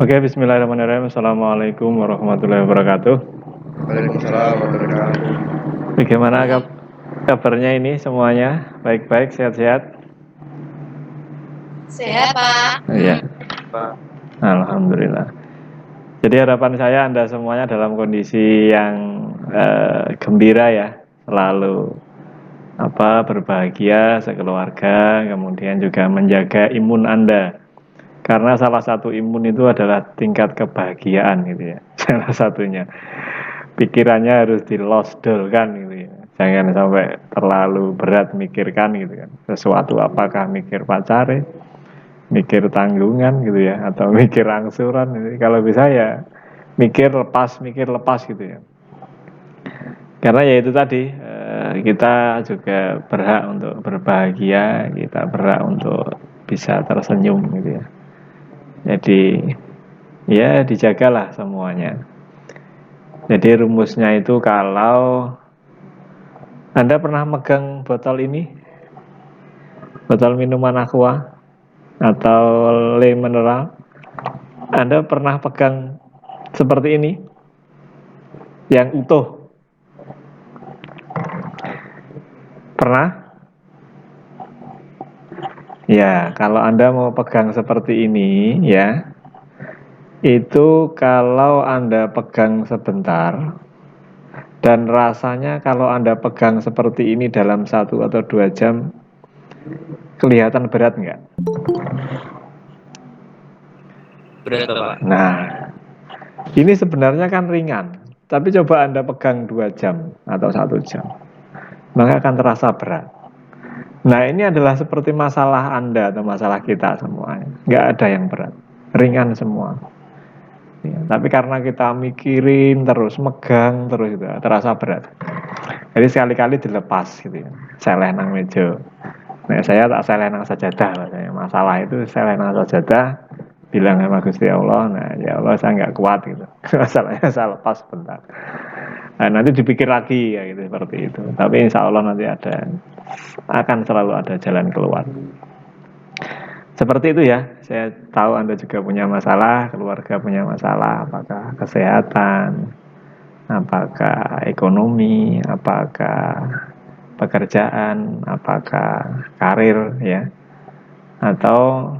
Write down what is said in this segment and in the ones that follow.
Oke, bismillahirrahmanirrahim. Assalamualaikum warahmatullahi wabarakatuh. Waalaikumsalam warahmatullahi wabarakatuh. Bagaimana kabarnya ini semuanya? Baik-baik, sehat-sehat? Sehat, Pak. Iya, Pak, alhamdulillah. Jadi harapan saya Anda semuanya dalam kondisi yang gembira ya, selalu berbahagia sekeluarga, kemudian juga menjaga imun Anda. Karena salah satu imun itu adalah tingkat kebahagiaan gitu ya. Salah satunya. Pikirannya harus dilosdolkan gitu ya. Jangan sampai terlalu berat mikirkan gitu kan. Sesuatu apakah mikir pacare, mikir tanggungan gitu ya, atau mikir angsuran gitu. Kalau bisa ya mikir lepas gitu ya. Karena ya itu tadi, kita juga berhak untuk berbahagia, kita berhak untuk bisa tersenyum gitu ya. Jadi ya dijagalah semuanya. Jadi rumusnya itu kalau Anda pernah megang botol ini, botol minuman aqua atau le mineral, Anda pernah pegang seperti ini, yang utuh? Pernah? Ya, kalau Anda mau pegang seperti ini ya, itu kalau Anda pegang sebentar dan rasanya kalau Anda pegang seperti ini dalam 1 atau 2 jam, kelihatan berat nggak? berat Pak. Nah, ini sebenarnya kan ringan, tapi coba Anda pegang 2 jam atau 1 jam, maka akan terasa berat. Nah, ini adalah seperti masalah Anda atau masalah kita semuanya. Nggak ada yang berat, ringan semua. Ya, tapi karena kita mikirin terus, megang terus gitu, terasa berat. Jadi sekali-kali dilepas gitu ya. Seleh nang meja. Nah, saya tak seleh nang sajadah rasanya. Masalah itu seleh nang sajadah, bilang sama Gusti Allah, nah ya Allah saya nggak kuat gitu. Masalahnya saya lepas bentar. Nah, nanti dipikir lagi ya gitu seperti itu. Tapi insya Allah nanti akan selalu ada jalan keluar. Seperti itu ya. Saya tahu Anda juga punya masalah, keluarga punya masalah, apakah kesehatan, apakah ekonomi, apakah pekerjaan, apakah karir ya, atau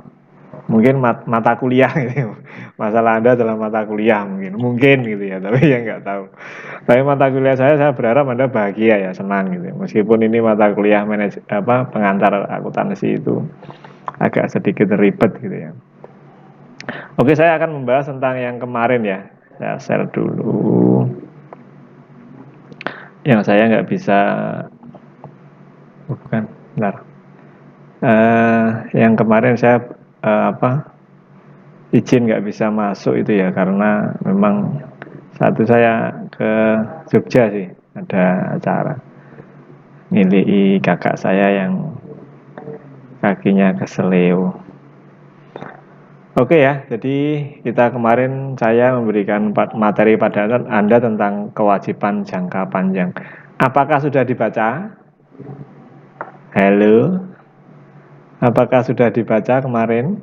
mungkin mata kuliah gitu. Masalah Anda adalah mata kuliah mungkin gitu ya, tapi ya nggak tahu. Tapi mata kuliah saya berharap Anda bahagia ya, senang gitu. Meskipun ini mata kuliah pengantar akuntansi itu agak sedikit ribet gitu ya. Oke, saya akan membahas tentang yang kemarin ya. Saya share dulu. Yang saya nggak bisa, bukan, bentar. Yang kemarin saya izin nggak bisa masuk itu ya karena memang satu saya ke Jogja sih, ada acara milih kakak saya yang kakinya keseleo. Oke ya, jadi kita kemarin saya memberikan materi pada Anda tentang kewajiban jangka panjang. Apakah sudah dibaca? Halo? Apakah sudah dibaca kemarin?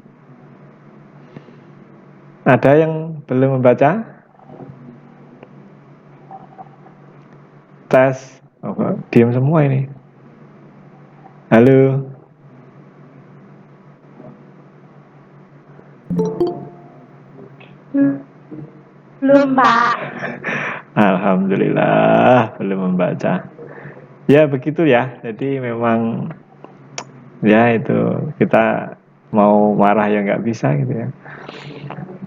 Ada yang belum membaca? Tes. Oh, diam semua ini. Halo? Belum, Pak. Alhamdulillah belum membaca. Ya begitu ya. Jadi memang ya itu kita mau marah ya nggak bisa gitu ya.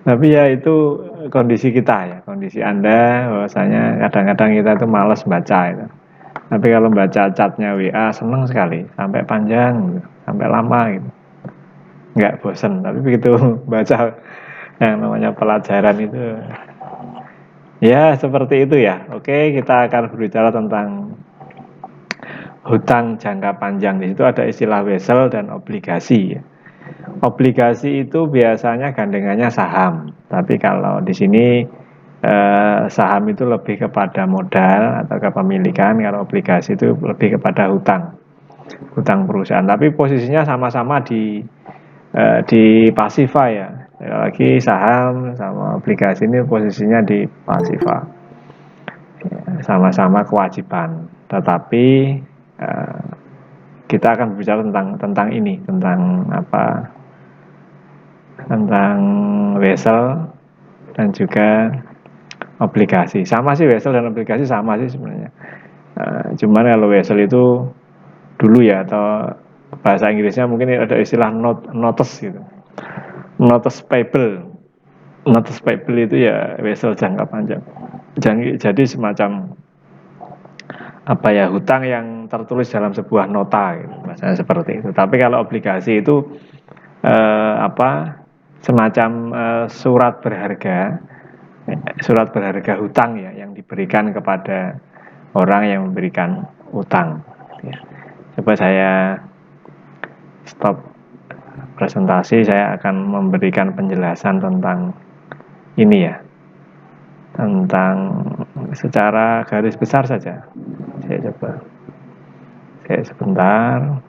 Tapi ya itu kondisi kita ya, kondisi Anda bahwasanya kadang-kadang kita tuh malas baca itu. Tapi kalau baca chatnya WA seneng sekali, sampai panjang gitu, sampai lama gitu. Nggak bosen, tapi begitu baca yang namanya pelajaran itu ya seperti itu ya. Oke, kita akan berbicara tentang hutang jangka panjang. Di situ ada istilah wesel dan obligasi. Obligasi itu biasanya gandengannya saham, tapi kalau di sini saham itu lebih kepada modal atau kepemilikan. Kalau obligasi itu lebih kepada hutang perusahaan. Tapi posisinya sama-sama di pasify ya. lagi saham sama obligasi ini posisinya di pasifa, sama-sama kewajiban, tetapi kita akan berbicara tentang ini, tentang apa, tentang wesel dan juga obligasi. Sama sih, wesel dan obligasi sama sih sebenarnya. Cuman kalau wesel itu dulu ya, atau bahasa Inggrisnya mungkin ada istilah notice gitu, notice payable. Notice payable itu ya wesel jangka panjang. Jadi semacam apa ya, hutang yang tertulis dalam sebuah nota gitu, misalnya seperti itu. Tapi kalau obligasi itu apa, semacam surat berharga hutang ya, yang diberikan kepada orang yang memberikan utang ya. Coba saya stop presentasi, saya akan memberikan penjelasan tentang ini ya, tentang secara garis besar saja. Saya sebentar.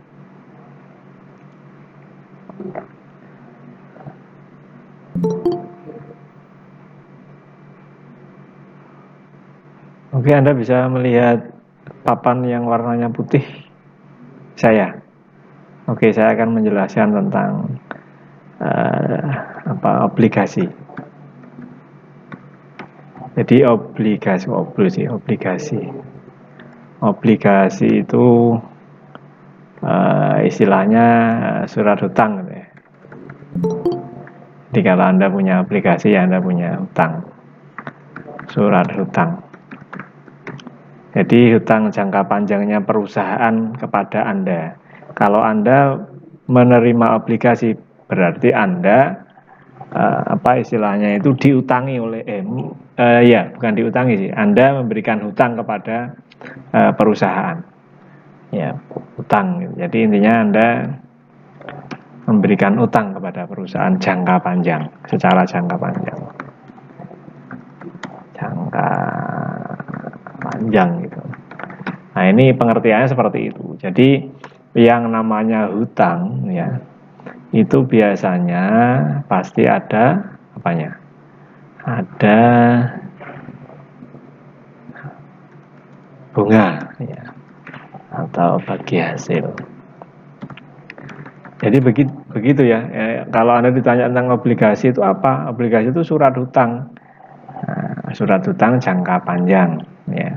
Oke, Anda bisa melihat papan yang warnanya putih saya. Oke, saya akan menjelaskan tentang obligasi. Jadi obligasi itu istilahnya surat hutang gitu ya. Jadi kalau Anda punya obligasi, ya Anda punya hutang, surat hutang. Jadi hutang jangka panjangnya perusahaan kepada Anda. Kalau Anda menerima obligasi, berarti Anda istilahnya itu diutangi oleh bukan diutangi sih. Anda memberikan hutang kepada perusahaan. Ya, hutang. Jadi intinya Anda memberikan utang kepada perusahaan jangka panjang, secara jangka panjang. Jangka panjang gitu. Nah, ini pengertiannya seperti itu. Jadi yang namanya hutang ya, itu biasanya pasti ada apanya? Ada bunga ya, atau bagi hasil. Jadi begitu ya. Kalau Anda ditanya tentang obligasi itu apa? Obligasi itu surat hutang. Surat hutang jangka panjang ya.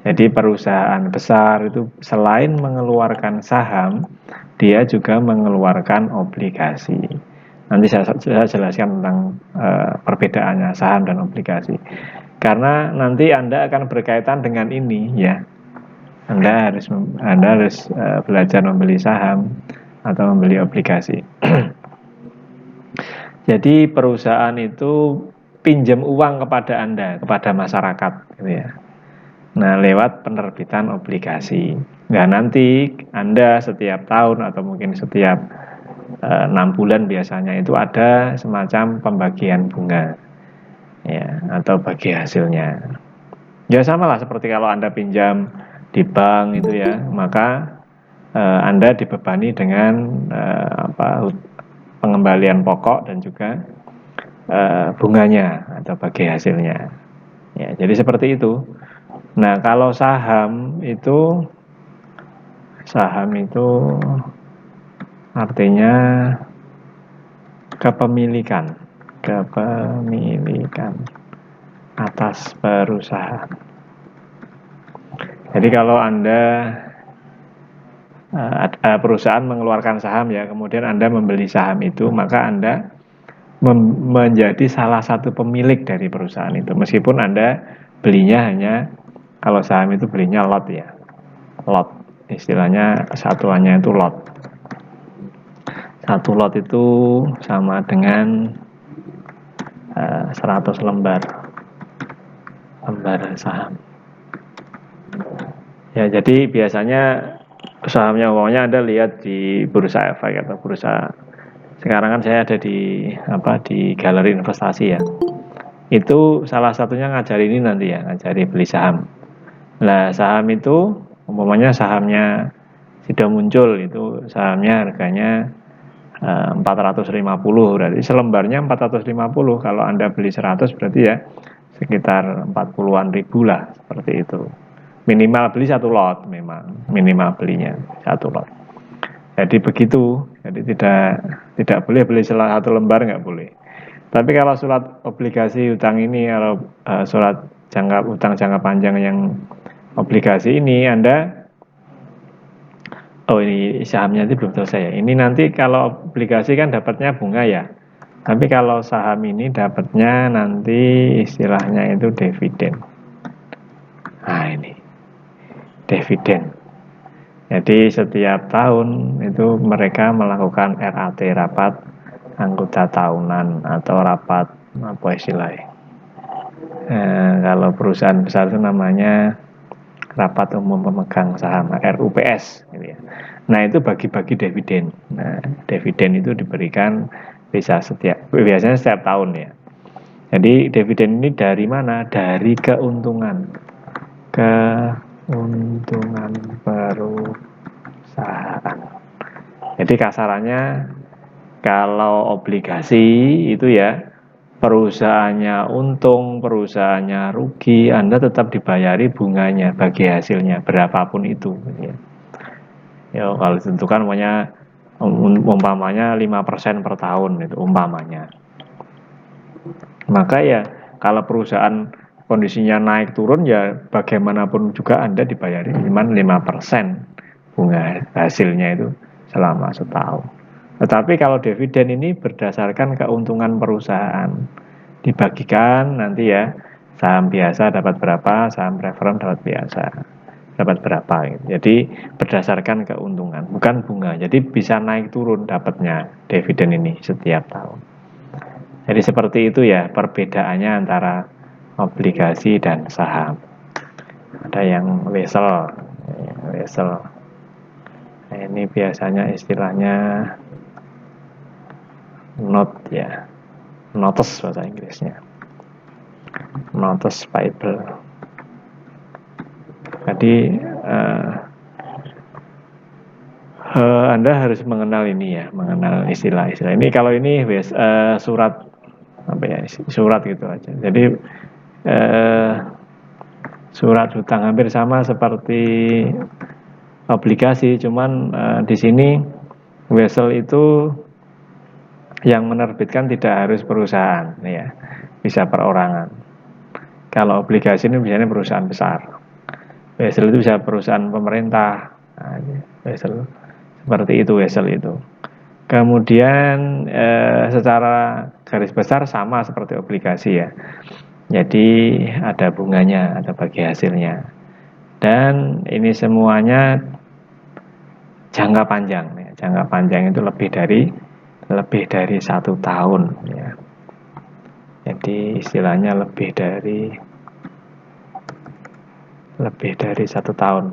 Jadi perusahaan besar itu selain mengeluarkan saham, dia juga mengeluarkan obligasi. Nanti saya jelaskan tentang perbedaannya saham dan obligasi. Karena nanti Anda akan berkaitan dengan ini ya. Anda harus belajar membeli saham atau membeli obligasi. Jadi perusahaan itu pinjam uang kepada Anda, kepada masyarakat gitu ya. Nah, lewat penerbitan obligasi. Nah, nanti Anda setiap tahun atau mungkin setiap 6 bulan biasanya itu ada semacam pembagian bunga ya, atau bagi hasilnya. Ya sama lah seperti kalau Anda pinjam di bank itu ya, maka Anda dibebani dengan pengembalian pokok dan juga bunganya atau bagi hasilnya. Ya, jadi seperti itu. Nah, kalau saham itu artinya kepemilikan atas perusahaan. Jadi kalau Anda perusahaan mengeluarkan saham ya, kemudian Anda membeli saham itu, maka Anda menjadi salah satu pemilik dari perusahaan itu. Meskipun Anda belinya hanya, kalau saham itu belinya lot ya, lot, istilahnya satuannya itu lot. Satu lot itu sama dengan 100 lembar saham. Ya, jadi biasanya sahamnya uangnya Anda lihat di bursa efek atau bursa. Sekarang kan saya ada di galeri investasi ya. Itu salah satunya ngajari ini nanti ya, ngajari beli saham. Nah, saham itu umpamanya sahamnya sudah muncul, itu sahamnya harganya 450, berarti selembarnya 450. Kalau Anda beli 100 berarti ya sekitar 40-an ribu lah, seperti itu. Minimal beli satu lot, memang minimal belinya satu lot. Jadi begitu. Jadi tidak boleh beli satu lembar, nggak boleh. Tapi kalau surat obligasi utang ini, kalau surat utang jangka panjang yang obligasi ini, Anda ini sahamnya itu belum selesai ya. Ini nanti kalau obligasi kan dapatnya bunga ya. Tapi kalau saham ini dapatnya nanti istilahnya itu dividen. Nah ini dividen. Jadi setiap tahun itu mereka melakukan RAT, rapat anggota tahunan, atau rapat apa istilahnya. Kalau perusahaan besar itu namanya rapat umum pemegang saham, RUPS gitu ya. Nah itu bagi-bagi dividen. Nah dividen itu diberikan biasanya setiap tahun ya. Jadi dividen ini dari mana? Dari keuntungan perusahaan. Jadi kasarannya kalau obligasi itu ya, perusahaannya untung, perusahaannya rugi, Anda tetap dibayari bunganya bagi hasilnya berapapun itu. Ya kalau ditentukan umpamanya 5% per tahun itu umpamanya. Maka ya kalau perusahaan kondisinya naik turun ya bagaimanapun juga Anda dibayari cuma 5% bunga hasilnya itu selama setahun. Tetapi kalau dividen ini berdasarkan keuntungan perusahaan, dibagikan nanti ya, saham biasa dapat berapa, saham preferred dapat berapa gitu. Jadi berdasarkan keuntungan, bukan bunga. Jadi bisa naik turun dapatnya dividen ini setiap tahun. Jadi seperti itu ya perbedaannya antara obligasi dan saham. Ada yang wesel. Nah, ini biasanya istilahnya note ya, notice bahasa Inggrisnya, notice payable. Jadi Anda harus mengenal ini ya, mengenal istilah-istilah ini. Kalau ini surat apa ya, surat gitu aja. Jadi surat hutang hampir sama seperti obligasi, cuman di sini wesel itu yang menerbitkan tidak harus perusahaan ya, bisa perorangan. Kalau obligasi ini biasanya perusahaan besar. Wesel itu bisa perusahaan pemerintah. Nah, wesel seperti itu wesel itu. Kemudian secara garis besar sama seperti obligasi ya. Jadi ada bunganya, ada bagi hasilnya. Dan ini semuanya jangka panjang ya. Jangka panjang itu lebih dari 1 tahun ya. Jadi istilahnya lebih dari 1 tahun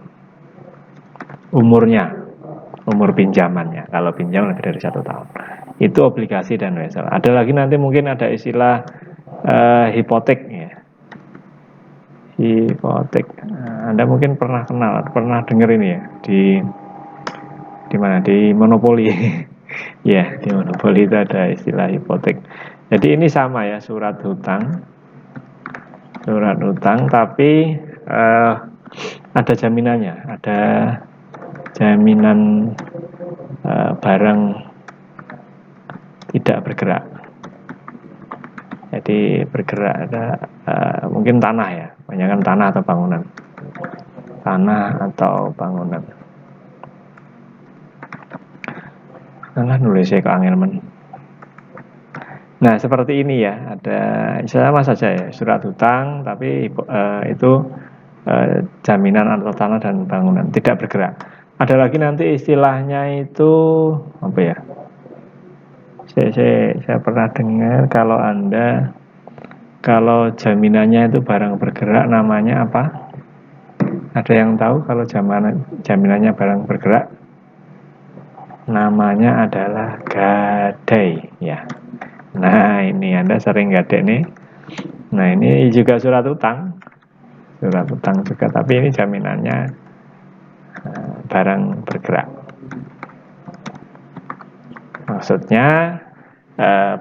umur pinjamannya. Kalau pinjam lebih dari 1 tahun itu obligasi dan wesel. Ada lagi nanti mungkin ada istilah hipotek ya. Hipotek. Anda mungkin pernah dengar ini ya di mana, di monopoli. Ya, di monopoli itu ada istilah hipotek. Jadi ini sama ya, surat hutang tapi ada jaminannya, ada jaminan barang tidak bergerak. Jadi bergerak ada mungkin tanah ya, kebanyakan tanah atau bangunan. Nulisnya ke angin men. Nah seperti ini ya, ada sama saja ya, surat hutang tapi itu jaminan atau tanah dan bangunan tidak bergerak. Ada lagi nanti istilahnya itu apa ya? Saya pernah dengar kalau jaminannya itu barang bergerak namanya apa? Ada yang tahu kalau jaminannya barang bergerak? Namanya adalah gadai ya. Nah ini Anda sering gadai nih. Nah ini juga surat utang juga, tapi ini jaminannya barang bergerak. Maksudnya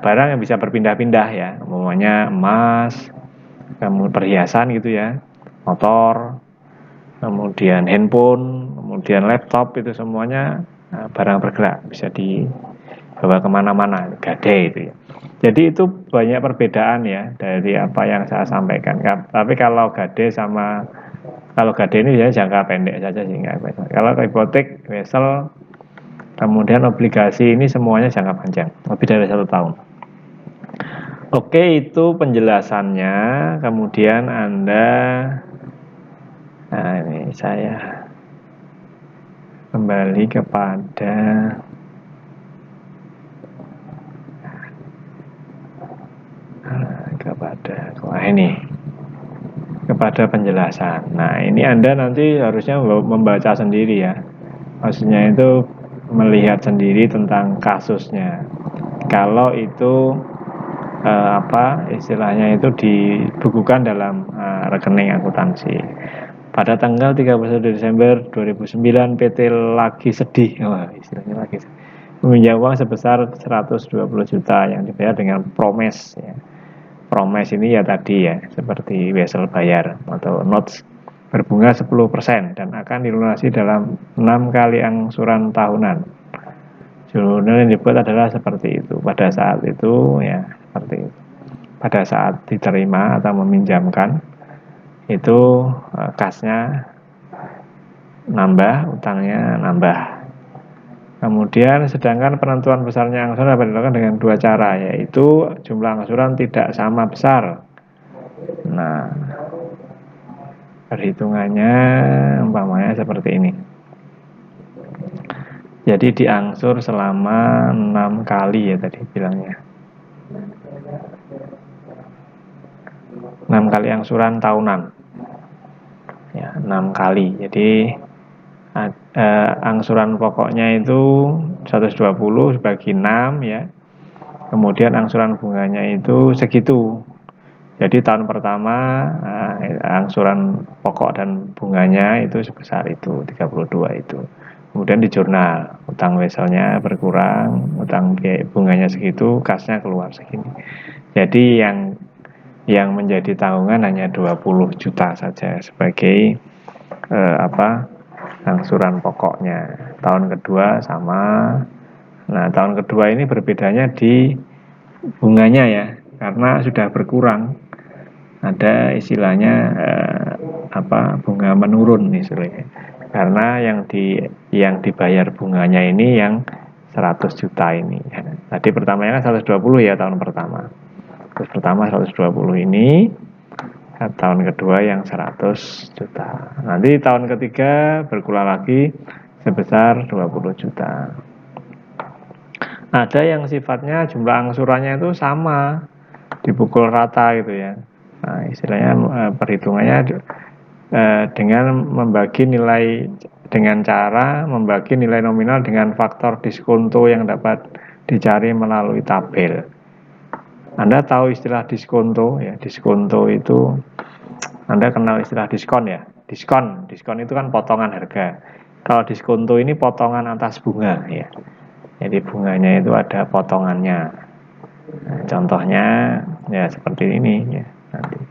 barang yang bisa berpindah-pindah ya, umpamanya emas, kemudian perhiasan gitu ya, motor, kemudian handphone, kemudian laptop, itu semuanya barang bergerak, bisa dibawa kemana-mana, gade itu ya. Jadi itu banyak perbedaan ya dari apa yang saya sampaikan. Tapi kalau gade ini ya jangka pendek saja sih, kalau hipotek, wesel, kemudian obligasi ini semuanya jangka panjang, lebih dari 1 tahun. Oke, itu penjelasannya. Kemudian ini saya kembali kepada kepada penjelasan. Nah, ini Anda nanti harusnya membaca sendiri ya. Maksudnya itu melihat sendiri tentang kasusnya. Kalau itu istilahnya itu dibukukan dalam rekening akuntansi. Pada tanggal 31 Desember 2009 PT lagi sedih, istilahnya lagi sedih, meminjam uang sebesar 120 juta yang dibayar dengan promes ya. Promes ini ya tadi ya, seperti wesel bayar atau notes berbunga 10% dan akan dilunasi dalam 6 kali angsuran tahunan. Jurnal yang dibuat adalah seperti itu. Pada saat itu ya, seperti itu. Pada saat diterima atau meminjamkan itu kasnya nambah, utangnya nambah. Kemudian sedangkan penentuan besarnya angsuran dapat dilakukan dengan 2 cara, yaitu jumlah angsuran tidak sama besar. Nah, perhitungannya umpamanya seperti ini. Jadi diangsur selama 6 kali ya tadi bilangnya. 6 kali angsuran tahunan. Ya, 6 kali. Jadi angsuran pokoknya itu 120 dibagi 6 ya. Kemudian angsuran bunganya itu segitu. Jadi tahun pertama angsuran pokok dan bunganya itu sebesar itu 32 itu. Kemudian di jurnal utang weselnya berkurang, utang bunganya segitu, kasnya keluar segini. Jadi yang menjadi tanggungan hanya 20 juta saja sebagai angsuran pokoknya. Tahun kedua sama. Nah, tahun kedua ini berbedanya di bunganya ya, karena sudah berkurang. Ada istilahnya bunga menurun istilahnya. Karena yang dibayar bunganya ini yang 100 juta ini. Tadi pertamanya kan 120 ya tahun pertama. Terus pertama 120 ini, tahun kedua yang 100 juta. Nanti tahun ketiga berkurang lagi sebesar 20 juta. Ada yang sifatnya jumlah angsurannya itu sama, dipukul rata gitu ya. Nah, istilahnya perhitungannya dengan cara membagi nilai nominal dengan faktor diskonto yang dapat dicari melalui tabel. Anda tahu istilah diskonto ya? Diskonto itu Anda kenal istilah diskon ya? Diskon itu kan potongan harga. Kalau diskonto ini potongan atas bunga ya. Jadi bunganya itu ada potongannya. Nah, contohnya ya seperti ini ya nanti.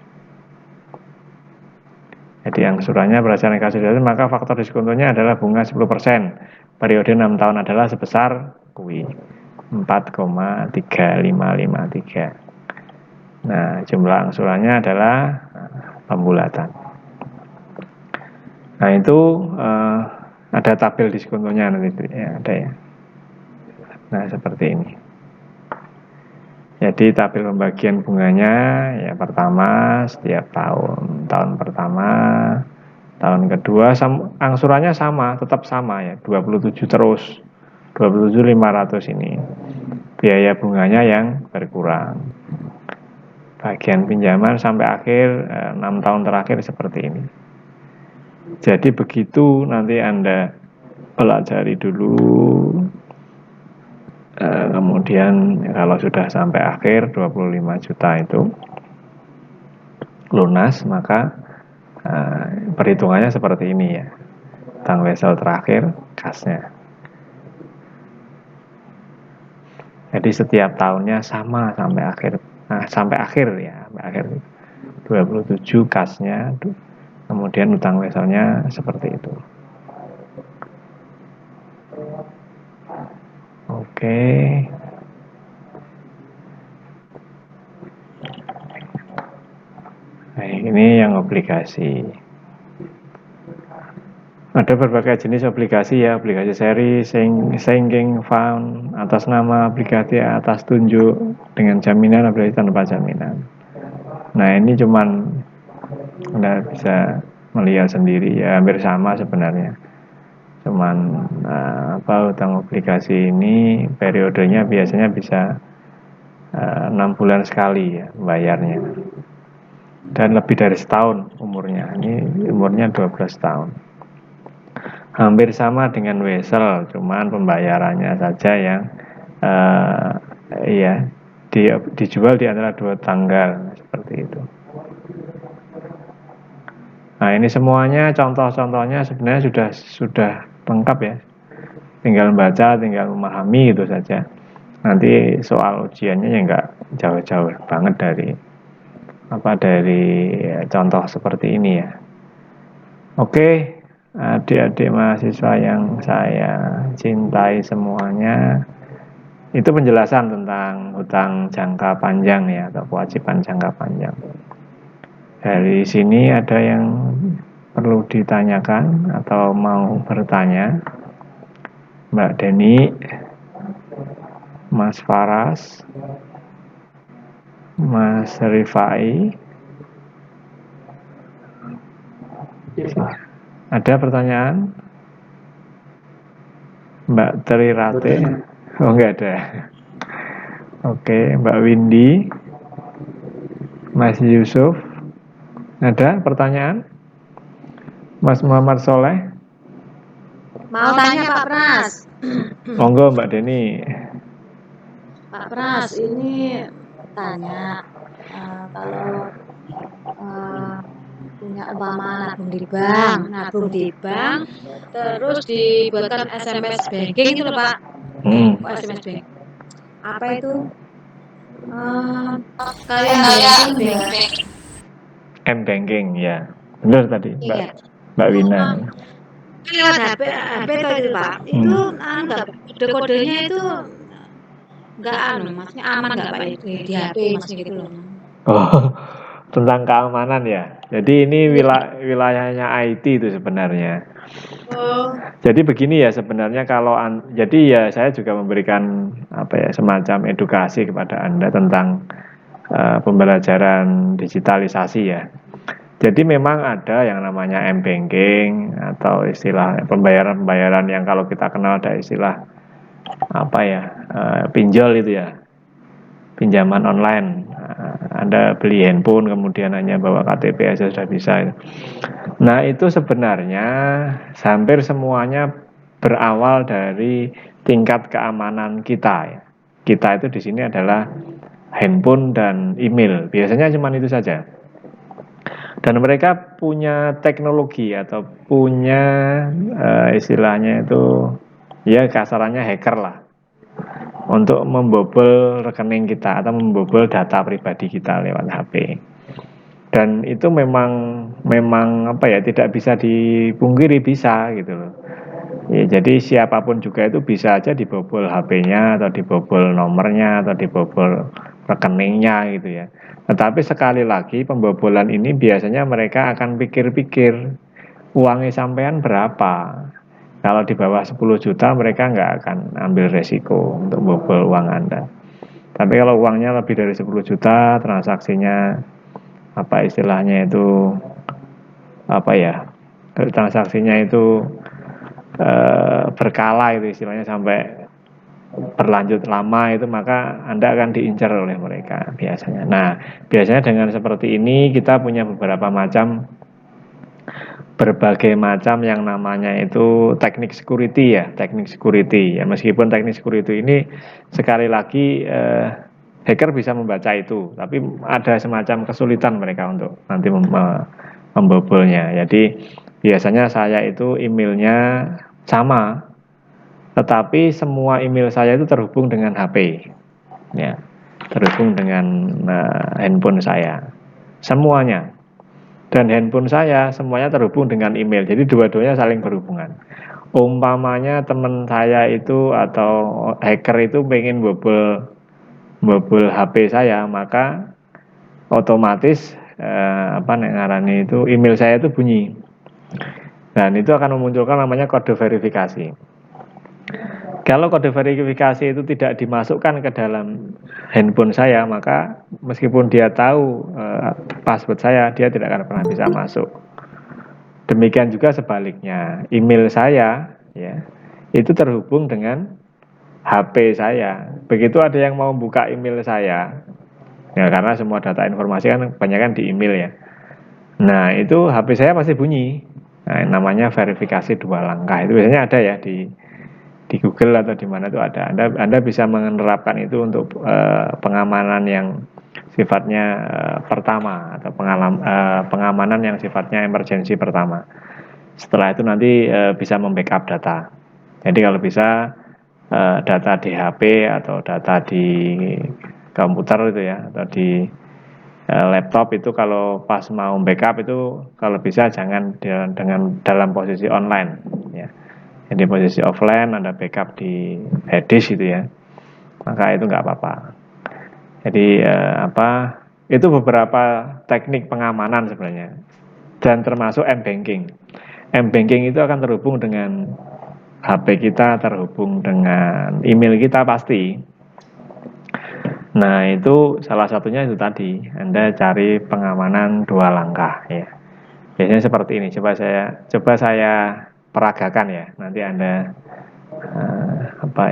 Jadi angsurannya berdasarkan kasus itu, maka faktor diskontonya adalah bunga 10%. Periode 6 tahun adalah sebesar 4,3553. Nah, jumlah angsurannya adalah pembulatan. Nah, itu ada tabel diskontonya nanti ya, ada ya. Nah, seperti ini. Jadi tabel pembagian bunganya ya pertama setiap tahun. Tahun pertama, tahun kedua angsurannya sama, tetap sama ya, 27 terus. 27.500 ini. Biaya bunganya yang berkurang. Bagian pinjaman sampai akhir 6 tahun terakhir seperti ini. Jadi begitu nanti Anda pelajari dulu. Kemudian kalau sudah sampai akhir 25 juta itu lunas, maka perhitungannya seperti ini ya. Utang wesel terakhir, kasnya. Jadi setiap tahunnya sama sampai akhir. Nah, sampai akhir ya, sampai akhir 27 kasnya, kemudian utang wesselnya seperti itu. Oke. Nah, ini yang obligasi. Ada berbagai jenis obligasi ya, obligasi seri, sinking fund, atas nama, obligasi atas tunjuk, dengan jaminan, obligasi tanpa jaminan. Nah, ini cuman Anda bisa melihat sendiri ya, hampir sama sebenarnya. Cuman utang obligasi ini periodenya biasanya bisa 6 bulan sekali ya bayarnya, dan lebih dari setahun umurnya. Ini umurnya 12 tahun. Hampir sama dengan wesel, cuman pembayarannya saja yang dijual di antara 2 tanggal seperti itu. Nah, ini semuanya contoh-contohnya sebenarnya sudah lengkap ya. Tinggal membaca, tinggal memahami itu saja. Nanti soal ujiannya ya nggak jauh-jauh banget dari contoh seperti ini ya. Oke, adik-adik mahasiswa yang saya cintai semuanya, itu penjelasan tentang hutang jangka panjang ya, atau kewajiban jangka panjang. Dari sini ada yang perlu ditanyakan atau mau bertanya? Mbak Deni, Mas Faras, Mas Rifai. Ada pertanyaan? Mbak Trirate? Oh, enggak ada. Oke, Mbak Windy, Mas Yusuf. Ada pertanyaan? Mas Muhammad Soleh? Mau tanya Pak Pras. Monggo Mbak Deni. Pak Pras, ini tanya kalau punya umpama nabung di bank, terus dibuatkan SMS banking itu loh Pak. SMS banking. Apa itu? Kalian banking. M-banking ya. Benar tadi Iya. Mbak Wina. Lewat HP itu Pak. Itu kode-kodenya itu enggak maksudnya aman enggak Pak di HP maksudnya gitu loh. Oh, tentang keamanan ya. Jadi ini wilayahnya IT itu sebenarnya. Oh. Jadi begini ya sebenarnya jadi ya saya juga memberikan semacam edukasi kepada Anda tentang pembelajaran digitalisasi ya. Jadi memang ada yang namanya M-banking atau istilah pembayaran yang kalau kita kenal ada istilah pinjol itu ya, pinjaman online. Anda beli handphone kemudian hanya bawa KTP aja sudah bisa. Nah, itu sebenarnya hampir semuanya berawal dari tingkat keamanan kita ya. Kita itu di sini adalah handphone dan email. Biasanya cuma itu saja. Dan mereka punya teknologi atau punya istilahnya itu ya kasarannya hacker lah, untuk membobol rekening kita atau membobol data pribadi kita lewat HP. Dan itu memang tidak bisa dipungkiri, bisa gitu loh. Ya, jadi siapapun juga itu bisa aja dibobol HP-nya atau dibobol nomornya atau dibobol rekeningnya gitu ya. Tetapi sekali lagi pembobolan ini biasanya mereka akan pikir-pikir uangnya sampean berapa. Kalau di bawah 10 juta mereka nggak akan ambil resiko untuk bobol uang Anda. Tapi kalau uangnya lebih dari 10 juta, transaksinya istilahnya itu transaksinya itu berkala itu istilahnya sampai berlanjut lama itu, maka Anda akan diincar oleh mereka biasanya. Nah, biasanya dengan seperti ini kita punya berbagai macam yang namanya itu teknik security ya, teknik security ya. Meskipun teknik security ini sekali lagi hacker bisa membaca itu, tapi ada semacam kesulitan mereka untuk nanti membobolnya. Jadi biasanya saya itu emailnya sama, tetapi semua email saya itu terhubung dengan HP. ya, terhubung dengan handphone saya semuanya, dan handphone saya semuanya terhubung dengan email. Jadi dua-duanya saling berhubungan. Umpamanya teman saya itu atau hacker itu pengen bobol HP saya, maka otomatis ngarani itu email saya itu bunyi, dan itu akan memunculkan namanya kode verifikasi. Kalau kode verifikasi itu tidak dimasukkan ke dalam handphone saya, maka meskipun dia tahu password saya, dia tidak akan pernah bisa masuk. Demikian juga sebaliknya, email saya ya itu terhubung dengan HP saya. Begitu ada yang mau buka email saya, ya karena semua data informasi kan kebanyakan di email ya. Nah itu HP saya pasti bunyi. Nah, namanya verifikasi 2 langkah. Itu biasanya ada ya di Google atau di mana itu ada. Anda bisa menerapkan itu untuk pengamanan yang sifatnya pertama, atau pengamanan yang sifatnya emergency pertama. Setelah itu nanti bisa membackup data. Jadi kalau bisa data di HP atau data di komputer itu ya, atau di laptop itu kalau pas mau backup itu kalau bisa jangan dengan dalam posisi online ya. Jadi posisi offline, Anda backup di hard disk gitu ya, maka itu nggak apa-apa. Jadi itu beberapa teknik pengamanan sebenarnya, dan termasuk m-banking. M-banking itu akan terhubung dengan HP kita, terhubung dengan email kita pasti. Nah itu salah satunya itu tadi, Anda cari pengamanan 2 langkah ya. Biasanya seperti ini. Coba saya peragakan ya. Nanti Anda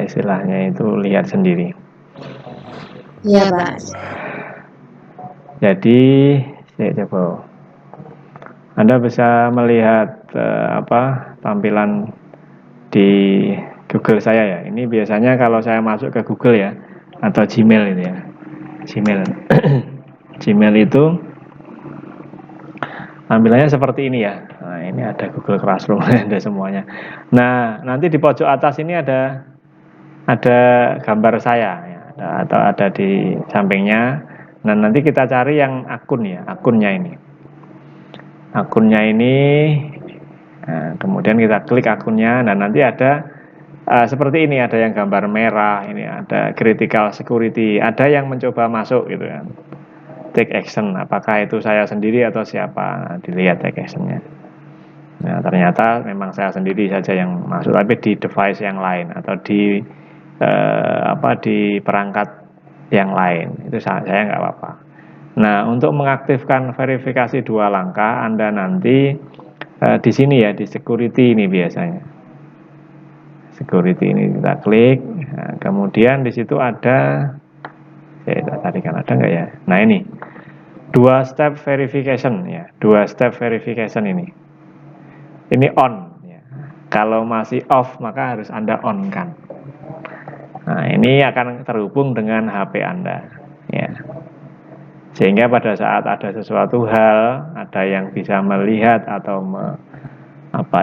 istilahnya itu lihat sendiri. Iya, Pak. Jadi saya coba. Anda bisa melihat tampilan di Google saya ya. Ini biasanya kalau saya masuk ke Google ya, atau Gmail itu ya. Gmail. Gmail itu tampilannya seperti ini ya. Nah, ini ada Google Classroom, ada semuanya. Nah, nanti di pojok atas ini ada gambar saya ya, atau ada di sampingnya. Nah, nanti kita cari yang akunnya ini. Akunnya ini, nah, kemudian kita klik akunnya. Nah, nanti ada seperti ini, ada yang gambar merah, ini ada critical security, ada yang mencoba masuk gitu kan. Take action, apakah itu saya sendiri atau siapa? Nah, dilihat take actionnya. Nah, ternyata memang saya sendiri saja yang masuk, tapi di device yang lain atau di di perangkat yang lain, itu saya nggak apa-apa. Nah, untuk mengaktifkan verifikasi 2 langkah, Anda nanti di sini ya, di security ini biasanya. Security ini kita klik, nah, kemudian di situ ada, tadi kan ada nggak ya? Nah ini 2 step verification ya, 2 step verification ini on ya. Kalau masih off maka harus Anda on kan. Nah ini akan terhubung dengan HP Anda ya, sehingga pada saat ada sesuatu hal, ada yang bisa melihat atau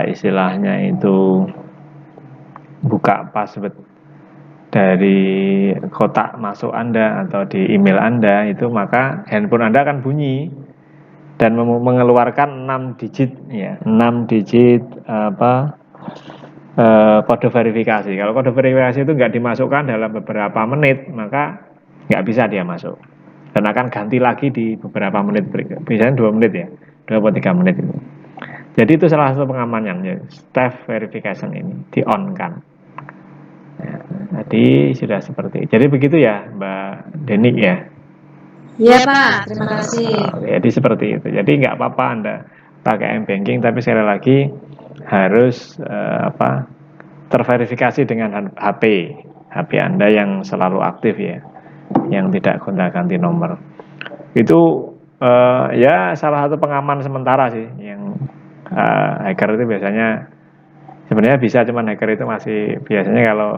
istilahnya itu buka password dari kotak masuk Anda atau di email Anda itu, maka handphone Anda akan bunyi dan mengeluarkan 6 digit ya, 6 digit kode verifikasi. Kalau kode verifikasi itu nggak dimasukkan dalam beberapa menit, maka nggak bisa dia masuk, dan akan ganti lagi di beberapa menit berikut. Biasanya 2 menit ya, 2 atau 3 menit itu. Jadi itu salah satu pengamanannya ya, step verification ini di on kan. Jadi sudah seperti, jadi begitu ya Mbak Denik ya. Iya, Pak. Terima kasih. Jadi seperti itu. Jadi nggak apa-apa Anda pakai m-banking, tapi sekali lagi harus terverifikasi dengan HP Anda yang selalu aktif ya, yang tidak gonta-ganti nomor. Itu ya salah satu pengaman sementara sih, yang hacker itu biasanya sebenarnya bisa, cuman hacker itu masih biasanya kalau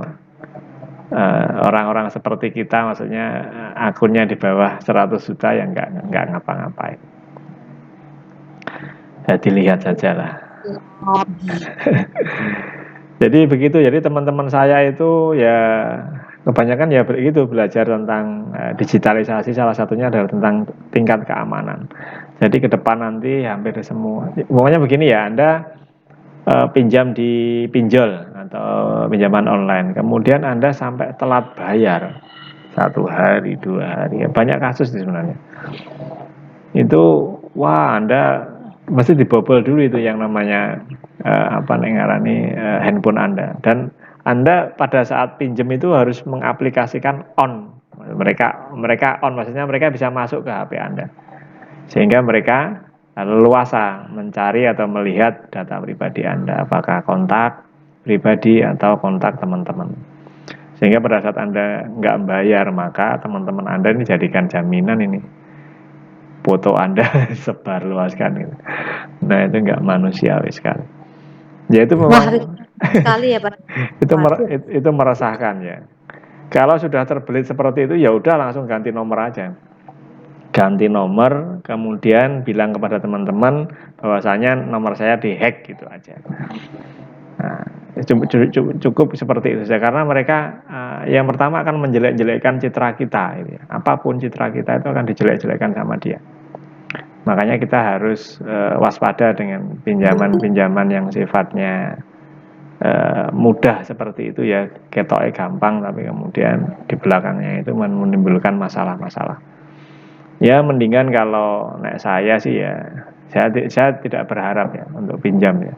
orang-orang seperti kita, maksudnya akunnya di bawah 100 juta ya nggak ngapa-ngapain. Ya dilihat saja lah. Jadi begitu. Jadi teman-teman saya itu ya Kebanyakan ya begitu, belajar tentang digitalisasi, salah satunya adalah tentang tingkat keamanan. Jadi ke depan nanti hampir semua, pokoknya begini ya, Anda pinjam di pinjol atau pinjaman online, kemudian Anda sampai telat bayar 1 hari, 2 hari, ya, banyak kasus sebenarnya. Itu wah, Anda mesti dibobol dulu itu yang namanya handphone Anda, dan Anda pada saat pinjam itu harus mengaplikasikan on. Mereka on, maksudnya mereka bisa masuk ke HP Anda sehingga mereka leluasa mencari atau melihat data pribadi Anda, apakah kontak pribadi atau kontak teman-teman. Sehingga pada saat Anda nggak bayar, maka teman-teman Anda ini jadikan jaminan ini foto Anda sebar luaskan gitu. Nah, itu nggak manusiawi sekali. Ya itu Wah, memang sekali ya Pak. itu meresahkan ya. Kalau sudah terbelit seperti itu, ya udah langsung ganti nomor aja. Ganti nomor, kemudian bilang kepada teman-teman bahwasanya nomor saya dihack gitu aja. Nah, cukup seperti itu saja, karena mereka yang pertama akan menjelek-jelekkan citra kita gitu ya. Apapun citra kita itu akan dijelek-jelekkan sama dia. Makanya kita harus waspada dengan pinjaman-pinjaman yang sifatnya mudah seperti itu ya, ketoknya gampang tapi kemudian di belakangnya itu menimbulkan masalah-masalah. Ya mendingan kalau saya sih ya, saya tidak berharap ya untuk pinjam ya.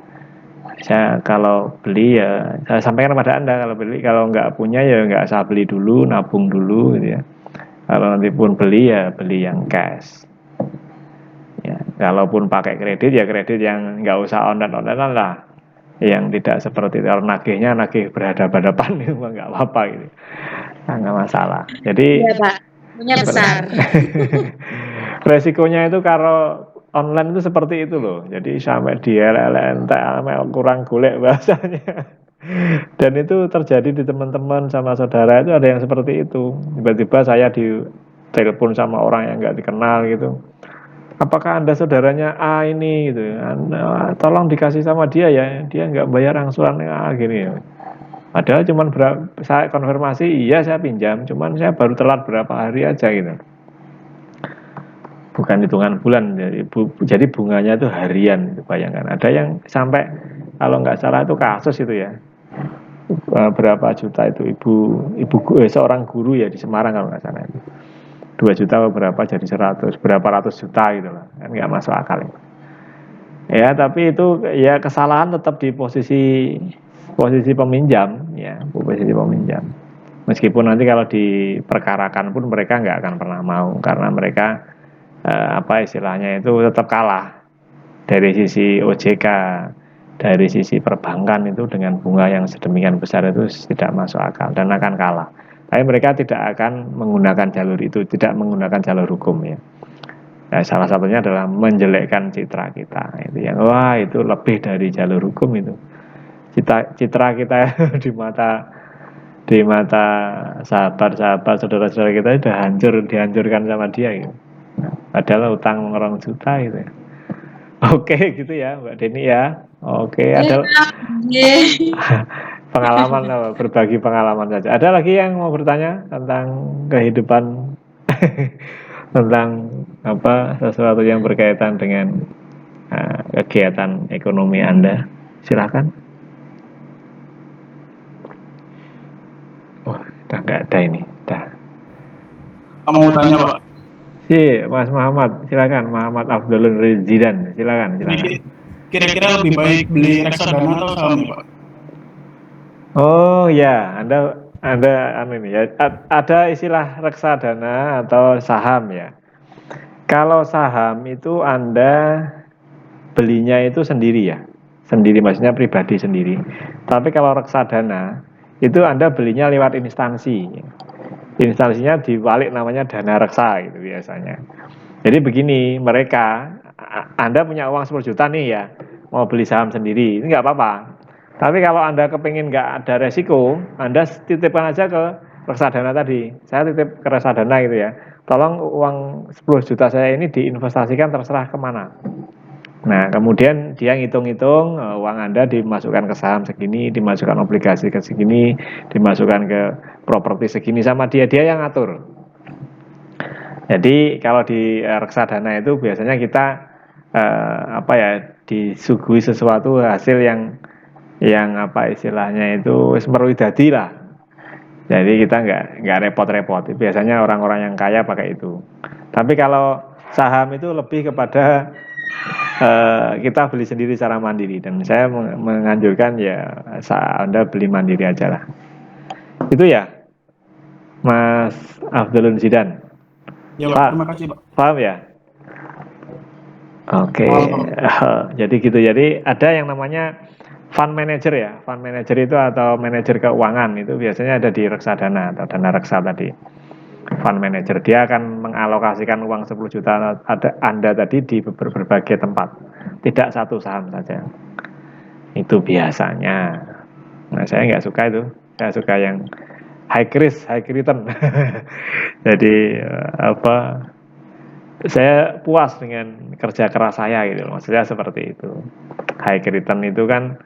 Saya kalau beli ya, saya sampaikan kepada Anda, kalau nggak punya ya nggak usah beli dulu, nabung dulu gitu ya. Kalau nanti pun beli ya beli yang cash. Ya, kalaupun pakai kredit ya kredit yang nggak usah online-online lah, yang tidak seperti itu. Kalau nagih berhadapan-hadapan itu nggak apa-apa gitu, nggak masalah. Jadi Iya Pak, punya besar. resikonya itu kalau online itu seperti itu loh. Jadi sampai dia entek kurang golek bahasanya. Dan itu terjadi di teman-teman sama saudara, itu ada yang seperti itu. Tiba-tiba saya di telepon sama orang yang nggak dikenal gitu. Apakah Anda saudaranya A ini gitu? Tolong dikasih sama dia ya. Dia nggak bayar angsuran gini ya. Padahal cuman saya konfirmasi, iya saya pinjam, cuman saya baru telat berapa hari aja gitu. Bukan hitungan bulan, jadi bunganya itu harian. Bayangkan, ada yang sampai kalau nggak salah itu kasus itu ya, berapa juta itu seorang guru ya di Semarang kalau nggak salah itu 2 juta berapa jadi 100 berapa ratus juta gitu loh, kan nggak masuk akal ya. Tapi itu ya kesalahan tetap di posisi peminjam ya, posisi peminjam. Meskipun nanti kalau diperkarakan pun mereka nggak akan pernah mau, karena mereka istilahnya itu tetap kalah dari sisi OJK, dari sisi perbankan itu dengan bunga yang sedemikian besar itu tidak masuk akal dan akan kalah. Tapi mereka tidak akan menggunakan jalur itu, tidak menggunakan jalur hukum ya. Nah, salah satunya adalah menjelekkan citra kita. Itu yang wah itu lebih dari jalur hukum itu. Citra kita di mata sahabat-sahabat, saudara-saudara kita sudah dihancurkan sama dia gitu. Padahal utang mengerong juta gitu ya. Oke gitu ya Mbak Deni ya. Oke, ada pengalaman apa? Berbagi pengalaman saja. Ada lagi yang mau bertanya tentang kehidupan tentang sesuatu yang berkaitan dengan kegiatan ekonomi Anda? Silakan. Oh, udah nggak ada ini. Udah. Mau tanya Pak. Mas Muhammad, silakan. Muhammad Abdul Rizidan, silakan. Kira-kira lebih baik beli reksadana atau saham Pak? Oh ya, Anda ini ya, ada istilah reksadana atau saham ya. Kalau saham itu Anda belinya itu sendiri ya, sendiri maksudnya pribadi sendiri. Tapi kalau reksadana itu Anda belinya lewat instansi. Instansinya dibalik namanya dana reksa gitu biasanya. Jadi begini, Anda punya uang 10 juta nih ya, mau beli saham sendiri, ini nggak apa-apa. Tapi kalau Anda kepingin nggak ada resiko, Anda titipkan aja ke reksadana tadi. Saya titip ke reksadana gitu ya. Tolong uang 10 juta saya ini diinvestasikan terserah kemana. Nah, kemudian dia ngitung-ngitung uang Anda dimasukkan ke saham segini, dimasukkan obligasi ke segini, dimasukkan ke properti segini, sama dia yang ngatur. Jadi kalau di reksadana itu biasanya kita disuguhi sesuatu hasil yang apa istilahnya itu meruidadi lah. Jadi kita nggak repot-repot. Biasanya orang-orang yang kaya pakai itu. Tapi kalau saham itu lebih kepada kita beli sendiri secara mandiri, dan saya menganjurkan ya Anda beli mandiri aja lah. Itu ya, Mas Afdalun Zidan. Ya, Pak, terima kasih, Pak. paham ya? Oke, jadi gitu. Jadi ada yang namanya fund manager ya. Fund manager itu atau manajer keuangan itu biasanya ada di reksadana atau dana reksa tadi. Fund manager dia akan mengalokasikan uang 10 juta Anda tadi di berbagai tempat, tidak satu saham saja. Itu biasanya. Nah, saya nggak suka itu. Saya suka yang high risk, high return. Jadi saya puas dengan kerja keras saya gitu. Maksudnya seperti itu. High return itu kan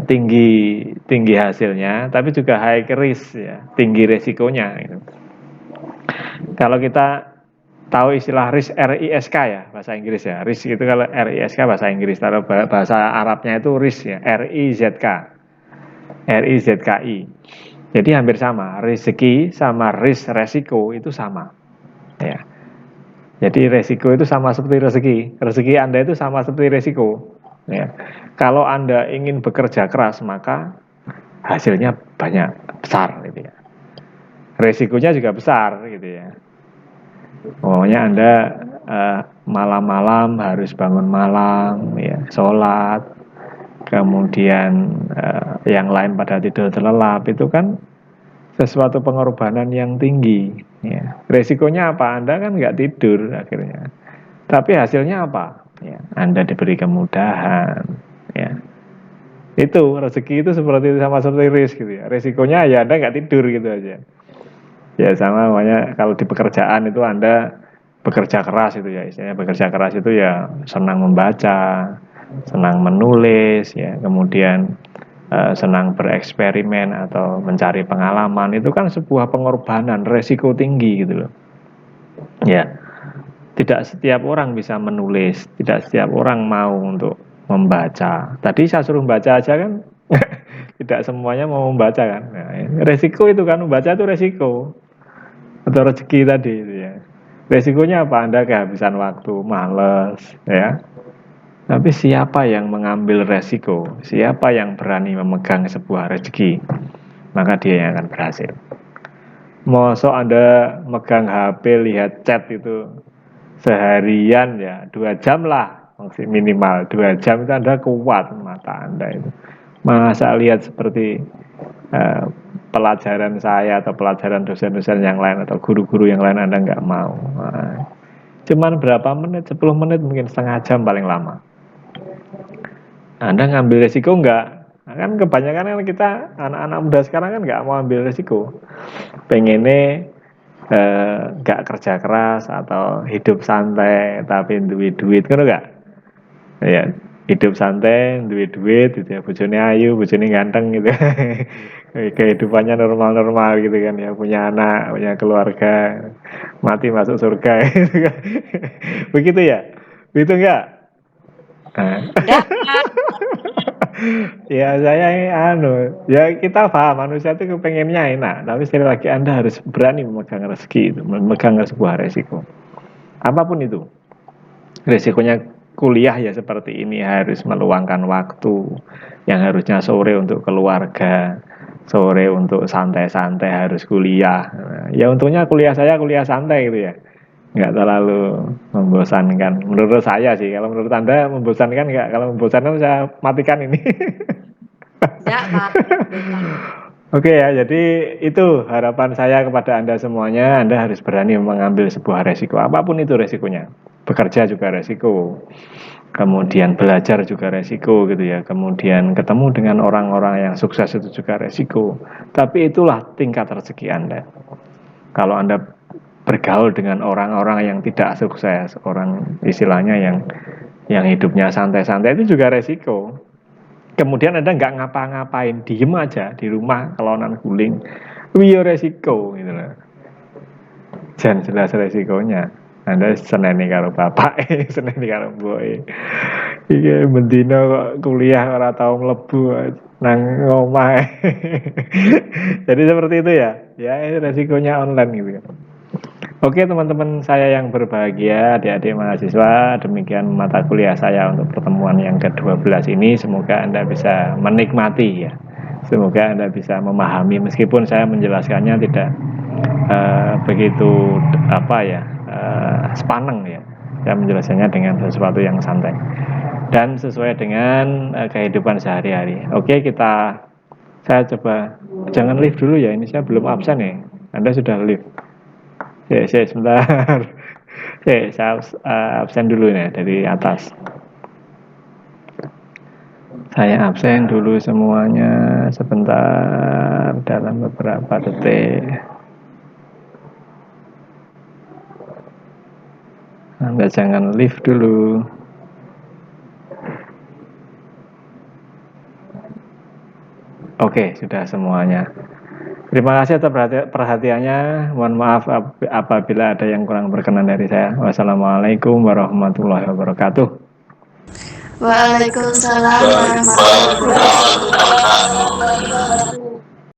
tinggi hasilnya, tapi juga high risk ya, tinggi resikonya gitu. Kalau kita tahu istilah risk, RISK ya bahasa Inggris ya, risk itu kalau RISK bahasa Inggris, kalau bahasa Arabnya itu risk ya, RIZKI. Jadi hampir sama, rezeki sama risk, resiko itu sama ya. Jadi resiko itu sama seperti rezeki Anda itu sama seperti resiko ya. Kalau Anda ingin bekerja keras maka hasilnya banyak, besar gitu ya. Resikonya juga besar gitu ya. Pokoknya Anda malam-malam harus bangun malam ya, sholat, kemudian yang lain pada tidur terlelap, itu kan sesuatu pengorbanan yang tinggi ya. Resikonya apa? Anda kan nggak tidur akhirnya, tapi hasilnya apa ya? Anda diberi kemudahan ya. Itu rezeki itu seperti sama seperti risk gitu ya. Resikonya ya Anda nggak tidur gitu aja ya. Sama makanya kalau di pekerjaan itu Anda bekerja keras itu ya, istilahnya bekerja keras itu ya senang membaca, senang menulis ya, kemudian senang bereksperimen atau mencari pengalaman, itu kan sebuah pengorbanan, resiko tinggi gitu loh ya. Tidak setiap orang bisa menulis, tidak setiap orang mau untuk membaca. Tadi saya suruh membaca aja kan tidak semuanya mau membaca kan. Nah, resiko itu kan, membaca itu resiko atau rezeki tadi itu ya. Resikonya apa? Anda kehabisan waktu, males ya. Tapi siapa yang mengambil resiko, siapa yang berani memegang sebuah rezeki, maka dia yang akan berhasil. Mosok Anda megang HP, lihat chat itu seharian ya 2 jam lah, minimal 2 jam itu Anda kuat mata Anda itu. Masa lihat seperti pelajaran saya atau pelajaran dosen-dosen yang lain atau guru-guru yang lain Anda nggak mau. Nah, cuman berapa menit, 10 menit, mungkin setengah jam paling lama. Anda ngambil resiko enggak? Nah, kan kebanyakan kan kita anak-anak muda sekarang kan nggak mau ambil resiko. Pengennya nggak kerja keras atau hidup santai tapi duit kan enggak? Ya, hidup santai, duit gitu ya, bojone ayu, bojone ganteng gitu. Kehidupannya normal-normal gitu kan ya, punya anak, punya keluarga, mati masuk surga gitu kan. Begitu ya? Begitu enggak? Enggak, Pak. Ya saya ya kita paham manusia itu kepengennya enak, tapi sekali lagi Anda harus berani memegang rezeki itu, memegang sebuah resiko apapun itu. Resikonya kuliah ya seperti ini, harus meluangkan waktu yang harusnya sore untuk keluarga, sore untuk santai-santai harus kuliah. Nah, ya untungnya kuliah saya kuliah santai gitu ya, nggak terlalu membosankan menurut saya sih. Kalau menurut Anda membosankan nggak? Kalau membosankan saya matikan ini. Enggak, Pak. Bukan. Oke ya, jadi itu harapan saya kepada Anda semuanya. Anda harus berani mengambil sebuah resiko, apapun itu resikonya. Bekerja juga resiko, kemudian belajar juga resiko gitu ya, kemudian ketemu dengan orang-orang yang sukses itu juga resiko. Tapi itulah tingkat rezeki Anda. Kalau Anda bergaul dengan orang-orang yang tidak sukses, orang istilahnya yang hidupnya santai-santai itu juga resiko. Kemudian Anda nggak ngapa-ngapain, diem aja di rumah kelonan guling, wih resiko gitu loh. Jangan jelas resikonya. Anda seneni karo bapak, seneni karo boy. Iya bendina kok kuliah ora tau mlebu nang ngomah. Jadi seperti itu ya. Ya ini resikonya online gitu ya. Oke teman-teman saya yang berbahagia, adik-adik mahasiswa, demikian mata kuliah saya untuk pertemuan yang ke-12 ini. Semoga Anda bisa menikmati ya. Semoga Anda bisa memahami meskipun saya menjelaskannya tidak begitu sepaneng ya. Saya menjelaskannya dengan sesuatu yang santai dan sesuai dengan kehidupan sehari-hari. Oke, saya coba jangan live dulu ya. Ini saya belum absen ya. Anda sudah live. Saya sebentar. Saya absen dulu ya dari atas. Saya absen dulu semuanya sebentar dalam beberapa detik. Anda jangan live dulu. Oke, sudah semuanya. Terima kasih atas perhatiannya. Mohon maaf apabila ada yang kurang berkenan dari saya. Wassalamualaikum warahmatullahi wabarakatuh. Waalaikumsalam warahmatullahi wabarakatuh.